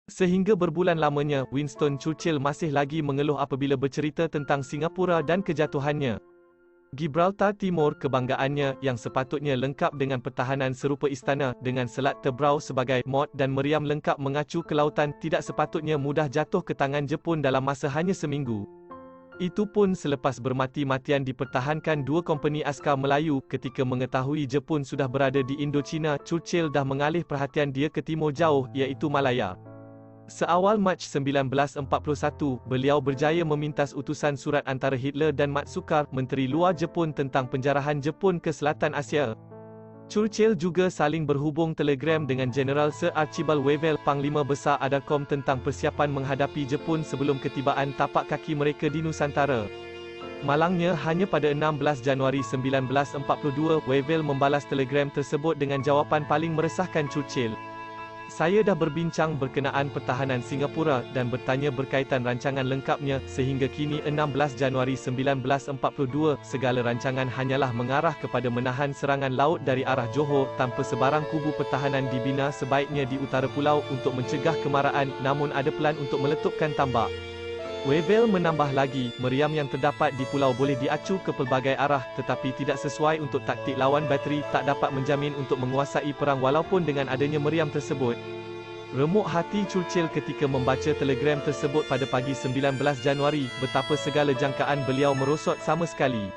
Sehingga berbulan lamanya, Winston Churchill masih lagi mengeluh apabila bercerita tentang Singapura dan kejatuhannya. Gibraltar Timur, kebanggaannya, yang sepatutnya lengkap dengan pertahanan serupa istana, dengan Selat Tebrau sebagai Maud dan Meriam lengkap mengacu ke lautan, tidak sepatutnya mudah jatuh ke tangan Jepun dalam masa hanya seminggu. Itu pun selepas bermati-matian dipertahankan dua kompeni askar Melayu. Ketika mengetahui Jepun sudah berada di Indochina, Churchill dah mengalih perhatian dia ke timur jauh, iaitu Malaya. Seawal Mac 1941, beliau berjaya memintas utusan surat antara Hitler dan Matsukar, Menteri Luar Jepun, tentang penjarahan Jepun ke Selatan Asia. Churchill juga saling berhubung telegram dengan Jeneral Sir Archibald Wavell, Panglima Besar Adarkom, tentang persiapan menghadapi Jepun sebelum ketibaan tapak kaki mereka di Nusantara. Malangnya, hanya pada 16 Januari 1942, Wavell membalas telegram tersebut dengan jawapan paling meresahkan Churchill. Saya dah berbincang berkenaan pertahanan Singapura dan bertanya berkaitan rancangan lengkapnya, sehingga kini 16 Januari 1942, segala rancangan hanyalah mengarah kepada menahan serangan laut dari arah Johor, tanpa sebarang kubu pertahanan dibina sebaiknya di utara pulau untuk mencegah kemarahan, namun ada pelan untuk meletupkan tambak. Wavell menambah lagi, meriam yang terdapat di pulau boleh diacu ke pelbagai arah, tetapi tidak sesuai untuk taktik lawan bateri, tak dapat menjamin untuk menguasai perang walaupun dengan adanya meriam tersebut. Remuk hati Churchill ketika membaca telegram tersebut pada pagi 19 Januari, betapa segala jangkaan beliau merosot sama sekali.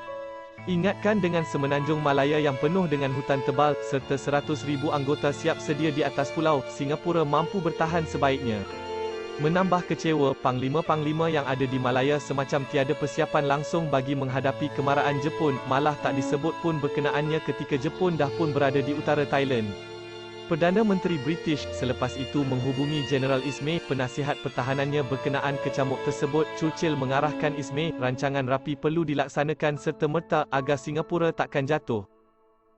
Ingatkan dengan semenanjung Malaya yang penuh dengan hutan tebal, serta 100,000 anggota siap sedia di atas pulau, Singapura mampu bertahan sebaiknya. Menambah kecewa, panglima-panglima yang ada di Malaya semacam tiada persiapan langsung bagi menghadapi kemarahan Jepun, malah tak disebut pun berkenaannya ketika Jepun dah pun berada di utara Thailand. Perdana Menteri British selepas itu menghubungi Jeneral Ismay, penasihat pertahanannya berkenaan kecamuk tersebut. Churchill mengarahkan Ismay, rancangan rapi perlu dilaksanakan serta-merta agar Singapura takkan jatuh.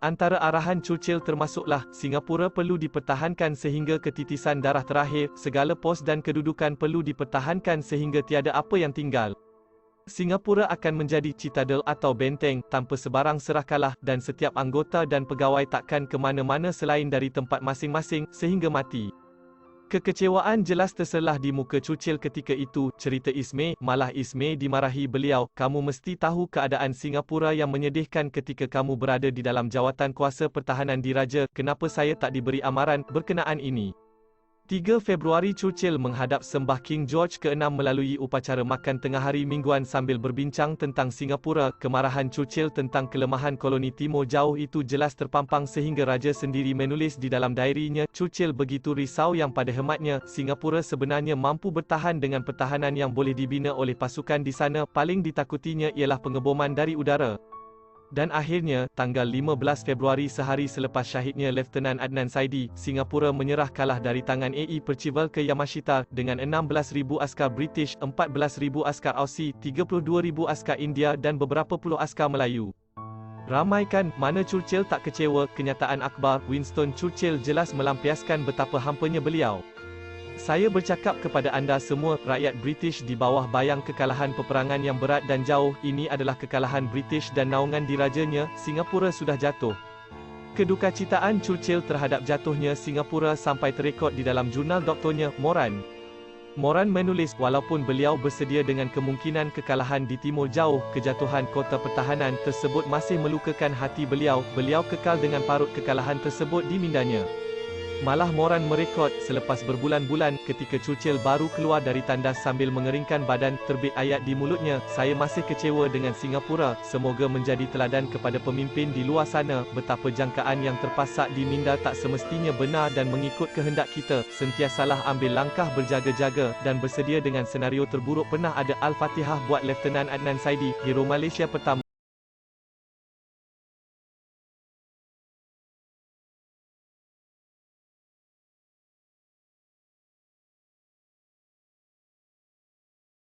Antara arahan Churchill termasuklah, Singapura perlu dipertahankan sehingga ketitisan darah terakhir, segala pos dan kedudukan perlu dipertahankan sehingga tiada apa yang tinggal. Singapura akan menjadi citadel atau benteng, tanpa sebarang serah kalah, dan setiap anggota dan pegawai takkan ke mana-mana selain dari tempat masing-masing, sehingga mati. Kekecewaan jelas terselah di muka Churchill ketika itu, cerita Ismay, malah Ismay dimarahi beliau, kamu mesti tahu keadaan Singapura yang menyedihkan ketika kamu berada di dalam jawatan kuasa pertahanan diraja, kenapa saya tak diberi amaran berkenaan ini? 3 Februari Churchill menghadap Sembah King George ke-6 melalui upacara makan tengah hari mingguan sambil berbincang tentang Singapura. Kemarahan Churchill tentang kelemahan koloni Timur Jauh itu jelas terpampang sehingga raja sendiri menulis di dalam diarinya, Churchill begitu risau yang pada hematnya, Singapura sebenarnya mampu bertahan dengan pertahanan yang boleh dibina oleh pasukan di sana, paling ditakutinya ialah pengeboman dari udara. Dan akhirnya, tanggal 15 Februari sehari selepas syahidnya Lieutenant Adnan Saidi, Singapura menyerah kalah dari tangan A.E. Percival ke Yamashita, dengan 16,000 askar British, 14,000 askar Aussie, 32,000 askar India dan beberapa puluh askar Melayu. Ramaikan, mana Churchill tak kecewa, kenyataan akhbar, Winston Churchill jelas melampiaskan betapa hampanya beliau. Saya bercakap kepada anda semua, rakyat British di bawah bayang kekalahan peperangan yang berat dan jauh, ini adalah kekalahan British dan naungan dirajanya, Singapura sudah jatuh. Kedukacitaan Churchill terhadap jatuhnya Singapura sampai terekod di dalam jurnal doktornya, Moran. Moran menulis, walaupun beliau bersedia dengan kemungkinan kekalahan di Timur Jauh, kejatuhan kota pertahanan tersebut masih melukakan hati beliau, beliau kekal dengan parut kekalahan tersebut di mindanya. Malah Moran merekod, selepas berbulan-bulan, ketika Churchill baru keluar dari tandas sambil mengeringkan badan, terbit ayat di mulutnya, saya masih kecewa dengan Singapura, semoga menjadi teladan kepada pemimpin di luar sana, betapa jangkaan yang terpasak di minda tak semestinya benar dan mengikut kehendak kita, sentiasalah ambil langkah berjaga-jaga, dan bersedia dengan senario terburuk. Pernah ada Al-Fatihah buat Lieutenant Adnan Saidi, hero Malaysia pertama.